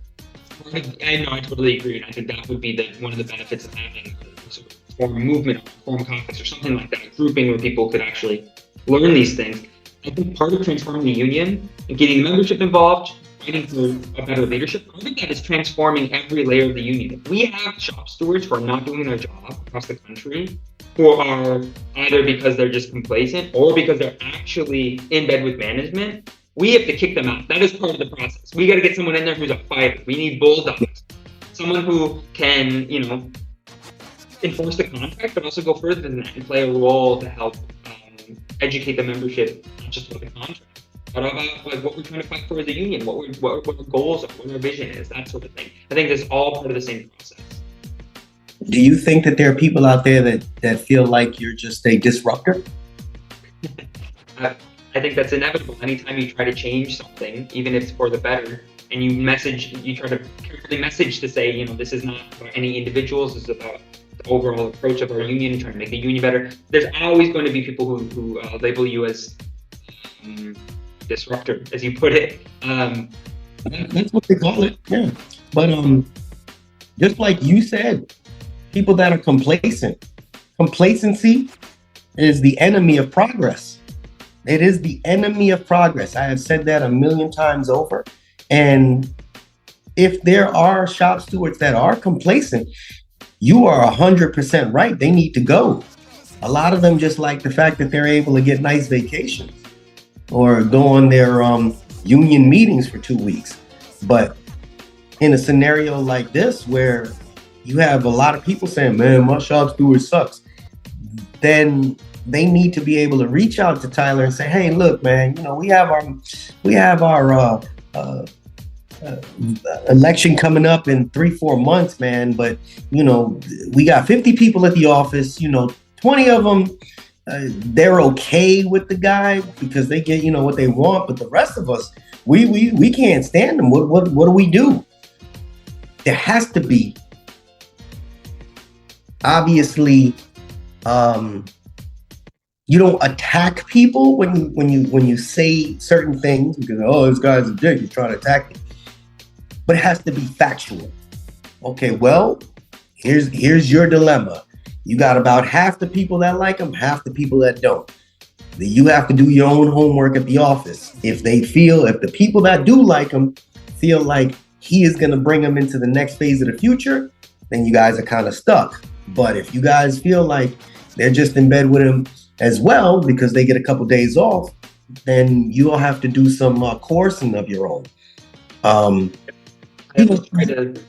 I know, I totally agree. And I think that would be one of the benefits of having sort of form a movement, or form caucus or something like that, a grouping where people could actually learn these things. I think part of transforming the union and getting the membership involved, fighting for a better leadership, part of that is transforming every layer of the union. If we have shop stewards who are not doing their job across the country, who are either because they're just complacent or because they're actually in bed with management, we have to kick them out. That is part of the process. We got to get someone in there who's a fighter. We need bulldogs. Someone who can, enforce the contract, but also go further than that and play a role to help educate the membership, not just about the contract, but about what we're trying to fight for as a union, what our goals are, what our vision is, that sort of thing. I think that's all part of the same process. Do you think that there are people out there that feel like you're just a disruptor? I think that's inevitable. Anytime you try to change something, even if it's for the better, and you try to carefully message to say, this is not about any individuals, this is about the overall approach of our union, trying to make the union better. There's always going to be people who label you as disruptor, as you put it. That's what they call it, yeah. But just like you said, people that are complacent. Complacency is the enemy of progress. It is the enemy of progress. I have said that a million times over. And if there are shop stewards that are complacent, you are 100% right. They need to go. A lot of them just like the fact that they're able to get nice vacations or go on their union meetings for 2 weeks. But in a scenario like this, where you have a lot of people saying, man, my shop steward sucks, then they need to be able to reach out to Tyler and say, hey, look, man, we have our election coming up in 3-4 months, man. But, we got 50 people at the office, 20 of them, they're okay with the guy because they get, what they want. But the rest of us, we can't stand them. What do we do? There has to be, obviously, you don't attack people when you say certain things because, oh, this guy's a dick, he's trying to attack me. But it has to be factual. Okay, well, here's your dilemma. You got about half the people that like him, half the people that don't. You have to do your own homework at the office. If the people that do like him feel like he is going to bring them into the next phase of the future, then you guys are kind of stuck. But if you guys feel like they're just in bed with him as well because they get a couple days off, then you'll have to do some coursing of your own. I always try to.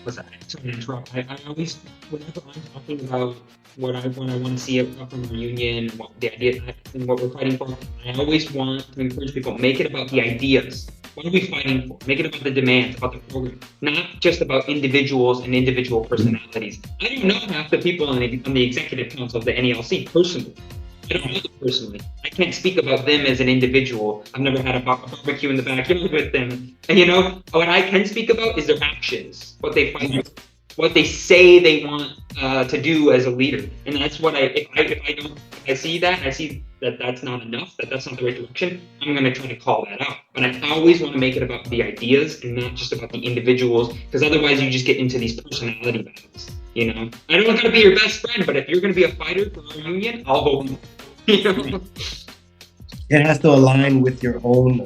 What's that? Sorry to interrupt. I always, whenever I'm talking about what I want to see from our union, what the idea and what we're fighting for, I always want to encourage people, make it about the ideas. What are we fighting for? Make it about the demands, about the program, not just about individuals and individual personalities. I don't know half the people on the executive council of the NALC personally. I don't know them personally. I can't speak about them as an individual. I've never had a barbecue in the backyard with them. And what I can speak about is their actions, what they fight for, what they say they want to do as a leader. And that's what if I see that that's not enough, that's not the right direction, I'm going to try to call that out. But I always want to make it about the ideas and not just about the individuals, because otherwise you just get into these personality battles. I don't want to be your best friend, but if you're going to be a fighter for our union, I'll hold you. It has to align with your own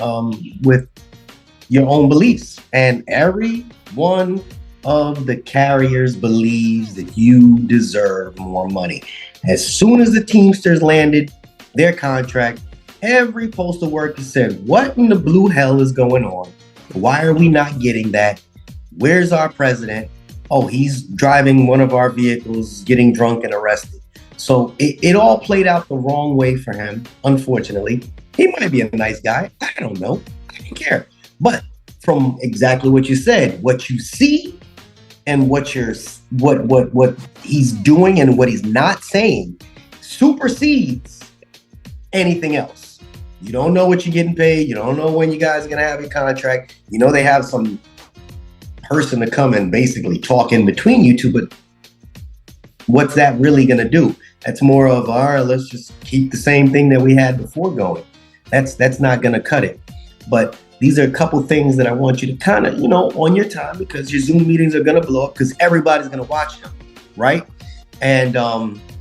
beliefs, and every one of the carriers believes that you deserve more money. As soon as the Teamsters landed their contract, every postal worker said, what in the blue hell is going on? Why are we not getting that? Where's our president? Oh, he's driving one of our vehicles, getting drunk and arrested. So it all played out the wrong way for him, unfortunately. He might be a nice guy. I don't know. I don't care. But from exactly what you said, what you see and what he's doing and what he's not saying supersedes anything else. You don't know what you're getting paid. You don't know when you guys are going to have your contract. They have some person to come and basically talk in between you two, but what's that really going to do? That's more of, all right, let's just keep the same thing that we had before going. That's not going to cut it. But these are a couple things that I want you to kind of, on your time, because your Zoom meetings are going to blow up because everybody's going to watch them, right? And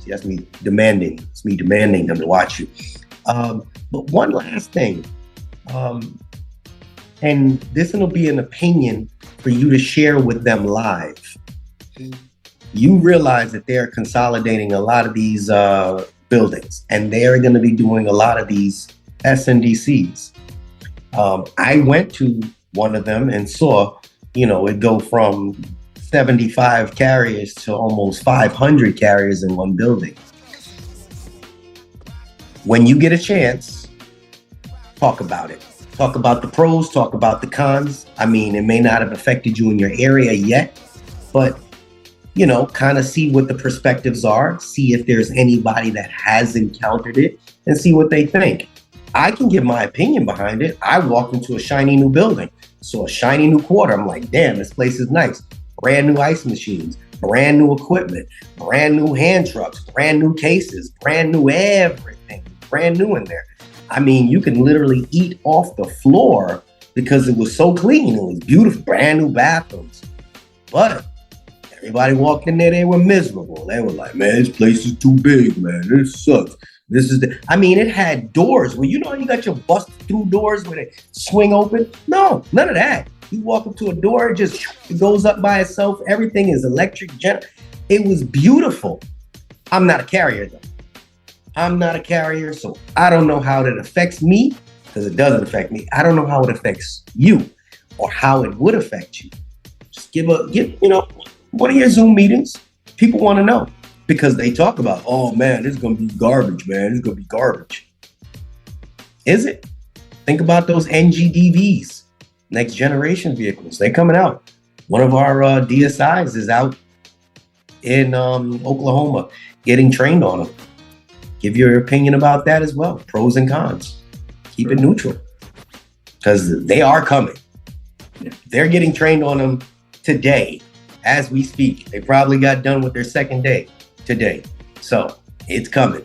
see, that's me demanding. It's me demanding them to watch you. But one last thing, and this will be an opinion for you to share with them live. You realize that they're consolidating a lot of these buildings, and they're going to be doing a lot of these SNDCs. I went to one of them and saw, it go from 75 carriers to almost 500 carriers in one building. When you get a chance, talk about it. Talk about the pros, talk about the cons. I mean, it may not have affected you in your area yet, but kind of see what the perspectives are, see if there's anybody that has encountered it, and see what they think. I can give my opinion behind it. I walked into a shiny new building, saw a shiny new quarter. I'm like, damn, this place is nice. Brand new ice machines, brand new equipment, brand new hand trucks, brand new cases, brand new everything, brand new in there. I mean, you can literally eat off the floor because it was so clean. It was beautiful, brand new bathrooms. But everybody walked in there, they were miserable. They were like, man, this place is too big, man. This sucks. It had doors where, you got your bust through doors where they swing open. No, none of that. You walk up to a door, it goes up by itself. Everything is electric. It was beautiful. I'm not a carrier though. I'm not a carrier, so I don't know how that affects me, because it doesn't affect me. I don't know how it affects you or how it would affect you. Just give one of your Zoom meetings. People want to know, because they talk about, oh man, this is going to be garbage, man. It's going to be garbage. Is it? Think about those NGDVs, next generation vehicles. They're coming out. One of our DSIs is out in Oklahoma getting trained on them. Give your opinion about that as well. Pros and cons. Keep it neutral, because they are coming. They're getting trained on them today as we speak. They probably got done with their second day today. So it's coming.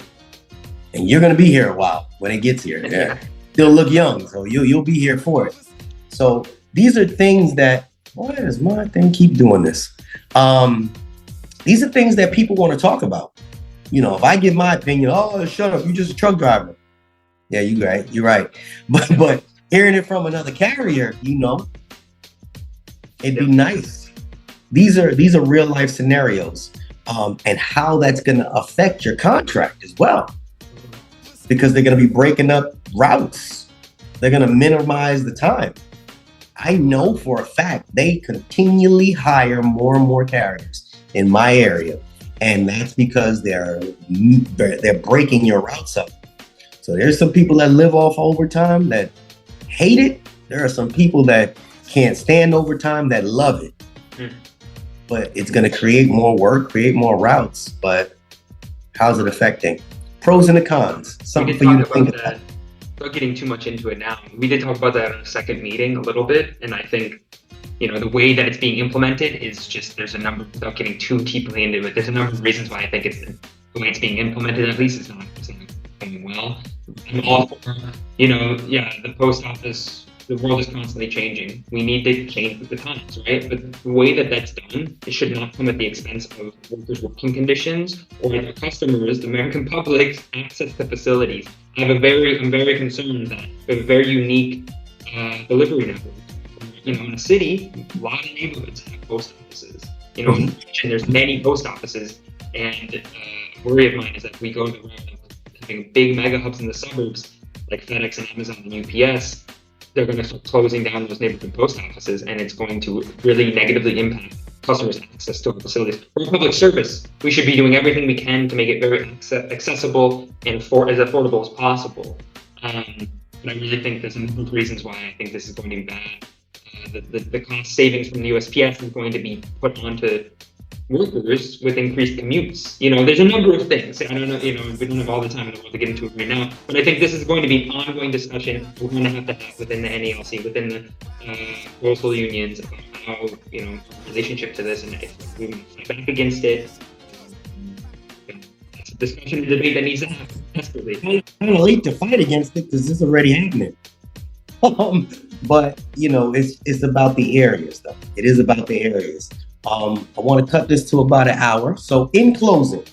And you're going to be here a while when it gets here. Yeah. Still look young, so you'll be here for it. So these are things that, why does my thing keep doing this? These are things that people want to talk about. You know, if I give my opinion, oh, shut up, you just a truck driver. Yeah, you're right. But hearing it from another carrier, you know, it'd be nice. These are real life scenarios, and how that's going to affect your contract as well, because they're going to be breaking up routes. They're going to minimize the time. I know for a fact they continually hire more and more carriers in my area, and that's because they're breaking your routes up. So there's some people that live off overtime that hate it. There are some people that can't stand overtime that love it. But it's going to create more work, create more routes. But how's it affecting? Pros and the cons. Something for you to think about. Without getting too much into it now, we did talk about that in a second meeting a little bit, and I think, you know, the way that it's being implemented is just, there's a number, without getting too deeply into it, there's a number of reasons why I think it's the way it's being implemented, at least it's not going well. I'm all for, you know, the post office, the world is constantly changing. We need to change with the times, right? But the way that that's done, it should not come at the expense of workers' working conditions or the customers, the American public's access to facilities. I'm very concerned that we have a very unique delivery network. You know, in a city, a lot of neighborhoods have post offices. You know, in the region, there's many post offices, and a worry of mine is that we go the route of having big mega hubs in the suburbs, like FedEx and Amazon and UPS. They're going to start closing down those neighborhood post offices, and it's going to really negatively impact customers' access to our facilities. For public service, we should be doing everything we can to make it very accessible and as affordable as possible. But I really think there's a number of reasons why I think this is going to be bad. The cost savings from the USPS is going to be put onto workers with increased commutes. You know, there's a number of things. I don't know, you know, we don't have all the time in the world to get into it right now, but I think this is going to be an ongoing discussion we're going to have within the NALC, within the postal unions, about how, you know, relationship to this, and if we fight back against it. It's a discussion and debate that needs to happen desperately. Kind of late to fight against it because it's already happening. But you know, it's about the areas, though. It is about the areas. I want to cut this to about an hour. So in closing,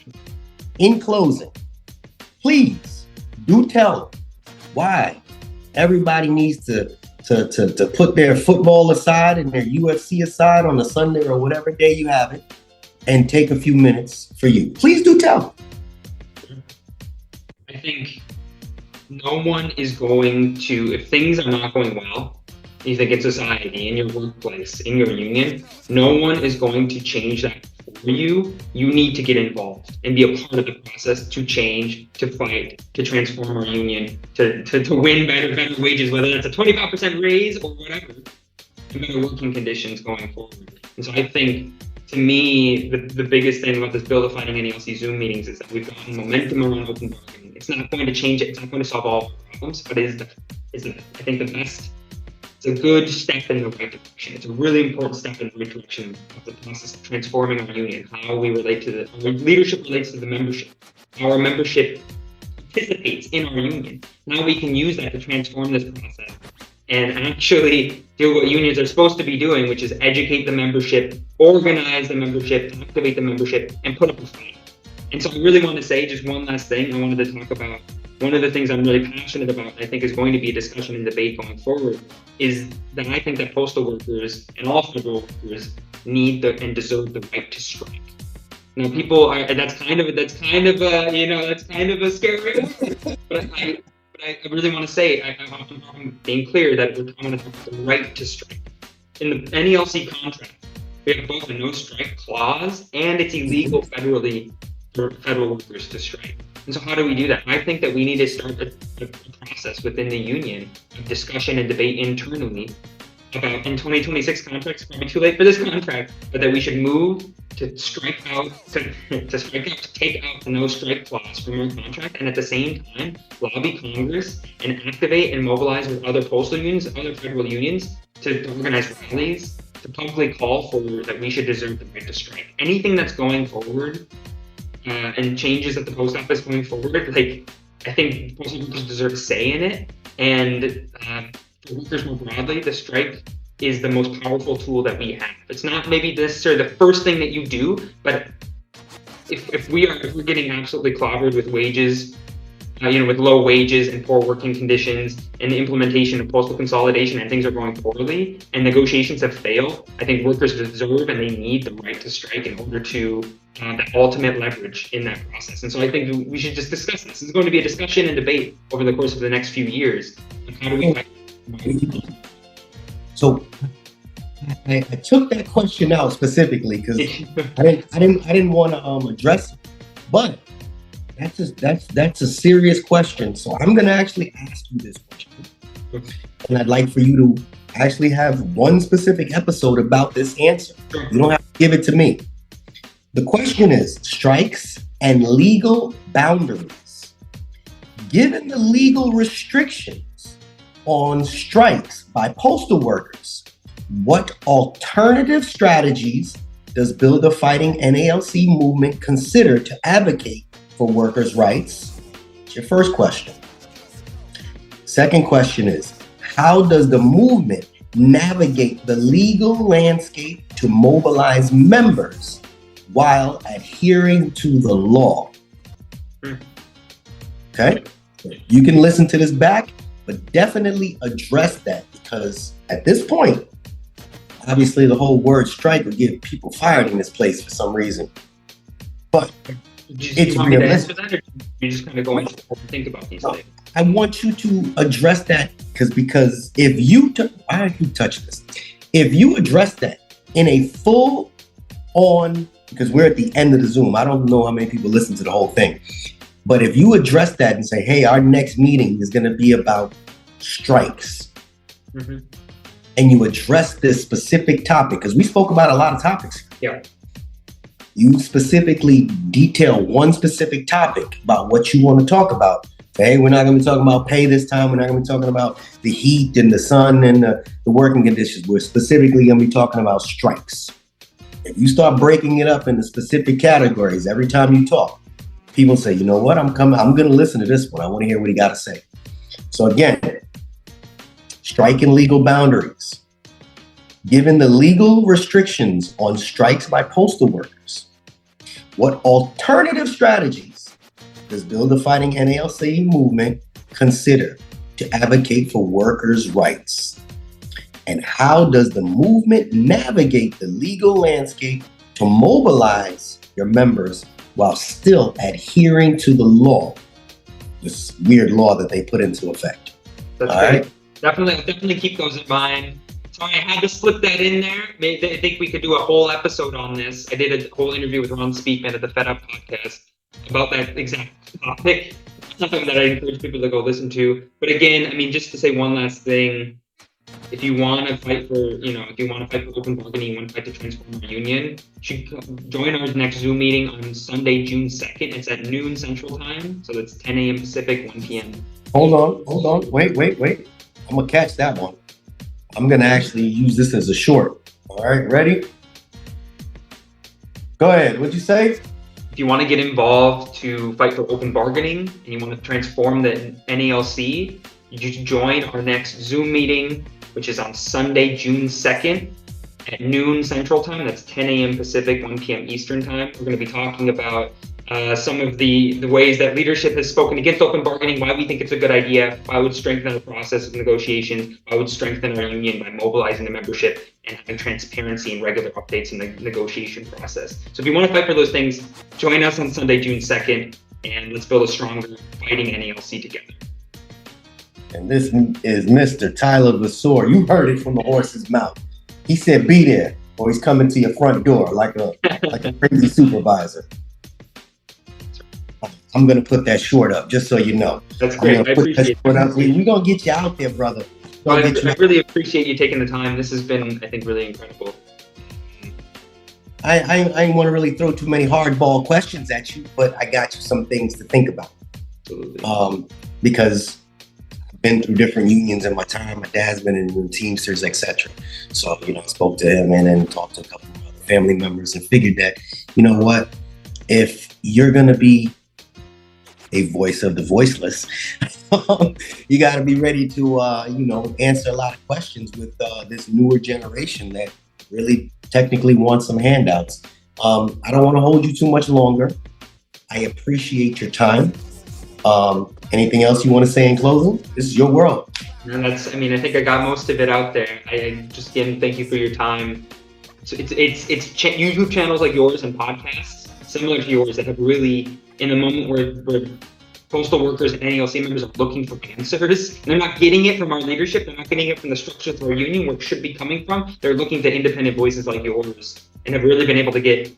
please do tell why everybody needs to put their football aside and their UFC aside on a Sunday or whatever day you have it, and take a few minutes for you. Please do tell. I think no one is going to, if things are not going well, you think in society, in your workplace, in your union, no one is going to change that for you. You need to get involved and be a part of the process to change, to fight, to transform our union, to win better wages, whether that's a 25% raise or whatever, and better working conditions going forward. And so I think, to me, the biggest thing about this Bill Defining NALC Zoom meetings is that we've gotten momentum around open bargaining. It's not going to change it. It's not going to solve all problems, but I think the best. It's a good step in the right direction. It's a really important step in the right direction of the process of transforming our union, how we relate to our leadership relates to the membership, how our membership participates in our union. Now we can use that to transform this process and actually do what unions are supposed to be doing, which is educate the membership, organize the membership, activate the membership, and put up a fight. And so I really want to say just one last thing. I wanted to talk about one of the things I'm really passionate about, I think is going to be a discussion and debate going forward, is that I think that postal workers and all federal workers need and deserve the right to strike. Now, people are, that's kind of a scary word. But I really want to say, I'm being clear that we're talking about the right to strike. In the NALC contract, we have both a no strike clause, and it's illegal federally for federal workers to strike. And so how do we do that? I think that we need to start a process within the union of discussion and debate internally about, in 2026 contracts, probably too late for this contract, but that we should move to strike out, to take out the no strike clause from our contract, and at the same time, lobby Congress and activate and mobilize with other postal unions, other federal unions, to organize rallies, to publicly call for that we should deserve the right to strike. Anything that's going forward and changes at the post office going forward, like, I think postal workers deserve a say in it. And for workers more broadly, the strike is the most powerful tool that we have. It's not maybe necessarily the first thing that you do, but if we're getting absolutely clobbered with wages, with low wages and poor working conditions, and the implementation of postal consolidation, and things are going poorly, and negotiations have failed, I think workers deserve and they need the right to strike in order to have the ultimate leverage in that process. And so I think we should just discuss this. This is going to be a discussion and debate over the course of the next few years. How do we? So I took that question out specifically because I didn't want to address it, but that's a serious question. So I'm going to actually ask you this question, and I'd like for you to actually have one specific episode about this answer. You don't have to give it to me. The question is strikes and legal boundaries. Given the legal restrictions on strikes by postal workers, what alternative strategies does Build a Fighting NALC movement consider to advocate for workers' rights? That's your first question. Second question is, how does the movement navigate the legal landscape to mobilize members while adhering to the law? Okay? You can listen to this back, but definitely address that, because at this point, obviously the whole word strike would get people fired in this place for some reason. But it's realistic. You just kind of go and think about these things. I want you to address that because if you why don't you touch this? If you address that in a full on, because we're at the end of the Zoom, I don't know how many people listen to the whole thing, but if you address that and say, hey, our next meeting is going to be about strikes, and you address this specific topic, because we spoke about a lot of topics. Yeah. You specifically detail one specific topic about what you want to talk about. Hey, we're not going to be talking about pay this time. We're not going to be talking about the heat and the sun and the working conditions. We're specifically going to be talking about strikes. If you start breaking it up into specific categories every time you talk, people say, you know what, I'm going to listen to this one. I want to hear what he got to say. So again, strike and legal boundaries. Given the legal restrictions on strikes by postal workers, what alternative strategies does Build a Fighting NALC movement consider to advocate for workers' rights? And how does the movement navigate the legal landscape to mobilize your members while still adhering to the law, this weird law that they put into effect? That's all great. Right? Definitely keep those in mind. Sorry, I had to slip that in there. I think we could do a whole episode on this. I did a whole interview with Ron Speakman at the Fed Up podcast about that exact topic. It's something that I encourage people to go listen to. But again, I mean, just to say one last thing, if you want to fight for, if you want to fight for open bargaining, you want to fight to transform our union, you should join our next Zoom meeting on Sunday, June 2nd. It's at noon Central Time. So that's 10 a.m. Pacific, 1 p.m. Hold on. Wait. I'm going to catch that one. I'm going to actually use this as a short. All right, ready? Go ahead. What'd you say? If you want to get involved to fight for open bargaining and you want to transform the NALC, you should join our next Zoom meeting, which is on Sunday, June 2nd at noon Central Time. That's 10 a.m. Pacific, 1 p.m. Eastern Time. We're going to be talking about some of the ways that leadership has spoken against open bargaining, why we think it's a good idea, why it would strengthen the process of negotiations, why it would strengthen our union by mobilizing the membership and having transparency and regular updates in the negotiation process. So if you want to fight for those things, join us on Sunday, June 2nd, and let's build a stronger fighting NALC together. And this is Mr. Tyler Vassor. You heard it from the horse's mouth. He said, be there, or he's coming to your front door like a crazy supervisor. I'm going to put that short up, just so you know. That's great. I appreciate it. We're going to get you out there, brother. I really appreciate you taking the time. This has been, I think, really incredible. I didn't want to really throw too many hardball questions at you, but I got you some things to think about. Absolutely. Because I've been through different unions in my time. My dad's been in Teamsters, etc. So, I spoke to him and then talked to a couple of other family members and figured that, you know what, if you're going to be a voice of the voiceless, you got to be ready to, answer a lot of questions with this newer generation that really technically wants some handouts. I don't want to hold you too much longer. I appreciate your time. Anything else you want to say in closing? This is your world. And I think I got most of it out there. I just, again, thank you for your time. So it's YouTube channels like yours and podcasts similar to yours that have really, in a moment where postal workers and NALC members are looking for answers, and they're not getting it from our leadership, they're not getting it from the structures of our union where it should be coming from. They're looking to independent voices like yours, and have really been able to get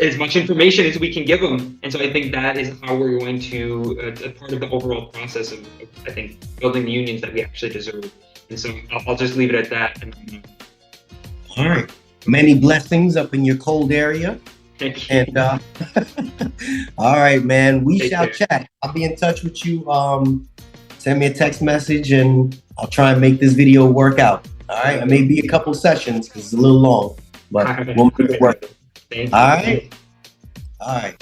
as much information as we can give them. And so I think that is how we're going to, a part of the overall process of I think, building the unions that we actually deserve. And so I'll just leave it at that. All right. Many blessings up in your cold area. Thank you. And all right, man, we Take shall care. chat. I'll be in touch with you. Send me a text message and I'll try and make this video work out. All right. It may be a couple sessions because it's a little long, but we'll make it work. Thank you. All right. All right.